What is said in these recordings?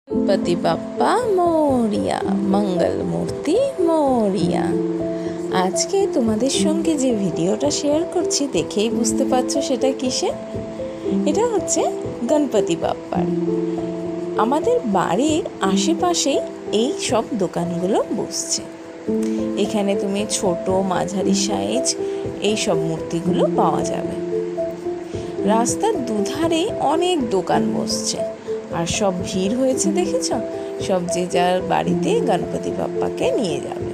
गणपति बाप्पा मोरिया मंगल मूर्ति मोरिया। আজকে তোমাদের সঙ্গে যে ভিডিওটা শেয়ার করছি দেখেই বুঝতে পারছো সেটা কিসের। এটা হচ্ছে গণপতি বাপ্পার। আমাদের বাড়ির আশেপাশেই এই সব দোকানগুলো বসছে। এখানে তুমি ছোট মাঝারি সাইজ এই সব মূর্তিগুলো পাওয়া যাবে। রাস্তার দুধারে অনেক দোকান বসছে আর সব ভিড় হয়েছে, দেখেছ? সব যে যার বাড়িতে গণপতি বাপ্পাকে নিয়ে যাবে।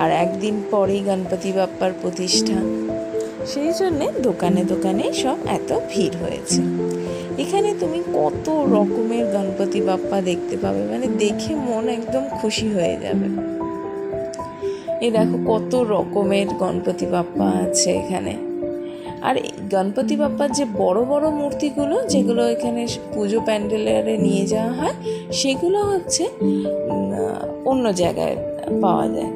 আর একদিন পরেই গণপতি বাপ্পার প্রতিষ্ঠা, সেই জন্যে দোকানে দোকানে সব এত ভিড় হয়েছে। এখানে তুমি কত রকমের গণপতি বাপ্পা দেখতে পাবে, মানে দেখে মন একদম খুশি হয়ে যাবে। এই দেখো কত রকমের গণপতি বাপ্পা আছে এখানে। আর গণপতি বাপ্পার যে বড় বড় মূর্তিগুলো যেগুলো এখানে পুজো প্যান্ডেলে নিয়ে যাওয়া হয়, সেগুলো হচ্ছে অন্য জায়গায় পাওয়া যায়।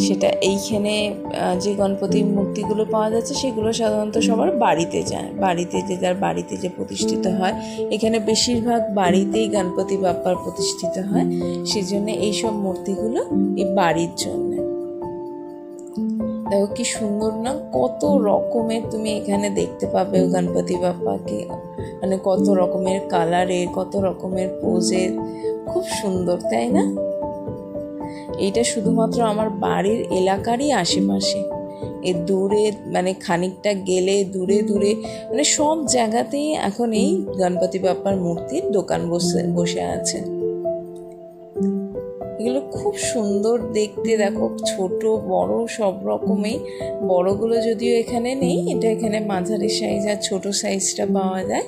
সেটা এইখানে যে গণপতির মূর্তিগুলো পাওয়া যাচ্ছে সেগুলো সাধারণত সবার বাড়িতে যায়, বাড়িতে যে যার বাড়িতে যে প্রতিষ্ঠিত হয়। এখানে বেশিরভাগ বাড়িতেই গণপতি বাপ্পার প্রতিষ্ঠিত হয়, সেজন্য এইসব মূর্তিগুলো এই বাড়ির জন্য। দেখো কি সুন্দর না, কত রকমের তুমি এখানে দেখতে পাবে গণপতি বাপ্পাকে, মানে কত রকমের কালারের, কত রকমের পোজের, খুব সুন্দর, তাই না? এইটা শুধুমাত্র আমার বাড়ির এলাকারই আশেপাশে। এর দূরে মানে খানিকটা গেলে দূরে দূরে মানে সব জায়গাতেই এখন এই গণপতি বাপ্পার মূর্তির দোকান বসে আছে। এগুলো খুব সুন্দর দেখতে, দেখো ছোট বড় সব রকমের। বড়গুলো যদিও এখানে নেই, এটা এখানে মাঝারি সাইজ আর ছোট সাইজটা পাওয়া যায়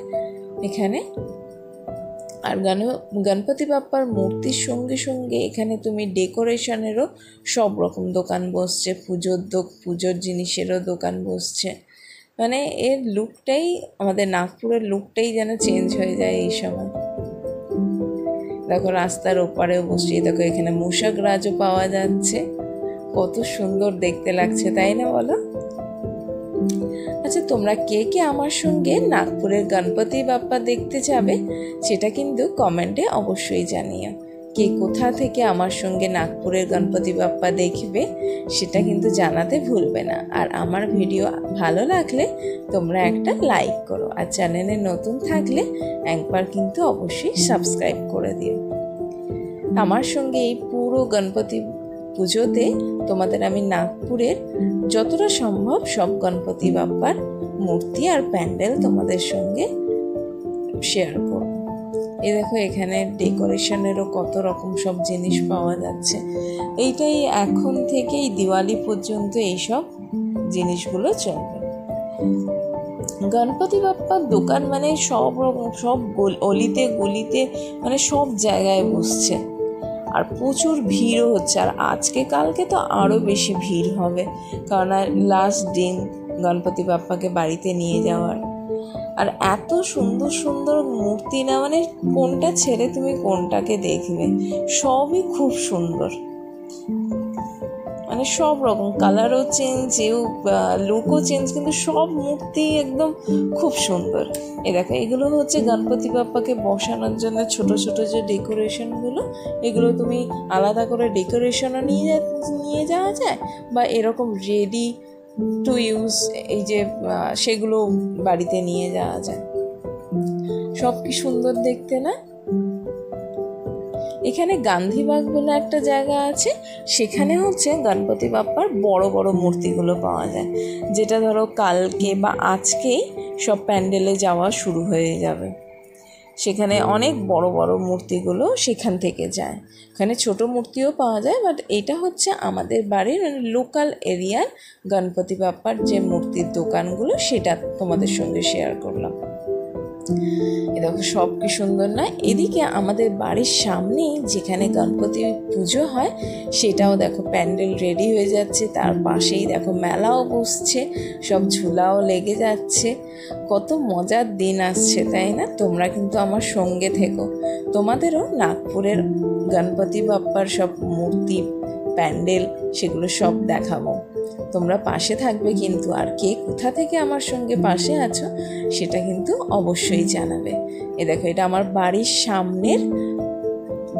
এখানে। আর গণপতি বাপ্পার মূর্তির সঙ্গে সঙ্গে এখানে তুমি ডেকোরেশনেরও সব রকম দোকান বসছে, পুজোর জিনিসেরও দোকান বসছে। মানে এর লুকটাই, আমাদের নাগপুরের লুকটাই যেন চেঞ্জ হয়ে যায় এই সময়। দেখো রাস্তার ওপারেও বসিয়ে, দেখো এখানে মূষক রাজও পাওয়া যাচ্ছে, কত সুন্দর দেখতে লাগছে, তাই না বলো? আচ্ছা, তোমরা কে কে আমার সঙ্গে নাগপুরের গণপতি বাপ্পা দেখতে যাবে সেটা কিন্তু কমেন্টে অবশ্যই জানিও। কে কোথা থেকে আমার সঙ্গে নাগপুরের গণপতি বাপ্পা দেখবে সেটা কিন্তু জানাতে ভুলবে না। আর আমার ভিডিও ভালো লাগলে তোমরা একটা লাইক করো, আর চ্যানেলে নতুন থাকলে একবার কিন্তু অবশ্যই সাবস্ক্রাইব করে দিও। আমার সঙ্গে এই পুরো গণপতি পুজোতে তোমাদের আমি নাগপুরের যতটা সম্ভব সব গণপতি বাপ্পার মূর্তি আর প্যান্ডেল তোমাদের সঙ্গে শেয়ার করব। এই দেখো এখানে ডেকোরেশনেরও কত রকম সব জিনিস পাওয়া যাচ্ছে। এইটাই এখন থেকেই দিওয়ালি পর্যন্ত এইসব জিনিসগুলো চলবে। গণপতি বাপ্পার দোকান মানে সব রকম, সব অলিতে গলিতে, মানে সব জায়গায় বসছে। আর প্রচুর ভিড়ও হচ্ছে। আর আজকে কালকে তো আরও বেশি ভিড় হবে, কারণ লাস্ট দিন গণপতি বাপ্পাকে বাড়িতে নিয়ে যাওয়ার। আর এত সুন্দর সুন্দর মূর্তি না, মানে কোনটা ছেড়ে তুমি কোনটাকে দেখবে, সবই খুব সুন্দর। মানে সব রকম কালারও চেঞ্জ, লুকও চেঞ্জ, কিন্তু সব মূর্তি একদম খুব সুন্দর। এ দেখো এগুলো হচ্ছে গণপতি বাপ্পাকে বসানোর জন্য ছোট ছোট যে ডেকোরেশনগুলো, এগুলো তুমি আলাদা করে ডেকোরেশনও নিয়ে যাওয়া যায়, বা এরকম রেডি টু ইউজ এই যে সেগুলো বাড়িতে নিয়ে যাওয়া যায়। সব কি সুন্দর দেখতে না? এখানে গান্ধীবাগ বলে একটা জায়গা আছে, সেখানে হচ্ছে গণপতি বাপ্পার বড় বড় মূর্তিগুলো পাওয়া যায়, যেটা ধরো কালকে বা আজকেই সব প্যান্ডেলে যাওয়া শুরু হয়ে যাবে। সেখানে অনেক বড় বড় মূর্তিগুলো সেখান থেকে যায়। ওখানে ছোট মূর্তিও পাওয়া যায়, বাট এটা হচ্ছে আমাদের বাড়ির মানে লোকাল এরিয়ার গণপতি বাপ্পার যে মূর্তির দোকানগুলো, সেটা তোমাদের সঙ্গে শেয়ার করলাম। এ দেখো সব কি সুন্দর না? এদিকে আমাদের বাড়ির সামনেই যেখানে গণপতি পুজো হয় সেটাও দেখো প্যান্ডেল রেডি হয়ে যাচ্ছে, তার পাশেই দেখো মেলাও বসছে, সব ঝুলাও লেগে যাচ্ছে। কত মজার দিন আসছে, তাই না? তোমরা কিন্তু আমার সঙ্গে থেকো, তোমাদেরও নাগপুরের গণপতি বাপ্পার সব মূর্তি প্যান্ডেল সেগুলো সব দেখাবো। তোমরা পাশে থাকবে কিন্তু, আর কে কোথা থেকে আমার সঙ্গে পাশে আছো সেটা কিন্তু অবশ্যই জানাবে। দেখো এটা আমার বাড়ির সামনের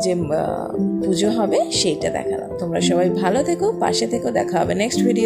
যে পুজো হবে সেইটা দেখালাম। তোমরা সবাই ভালো থেকো, পাশে থেকো, দেখা হবে নেক্সট ভিডিও।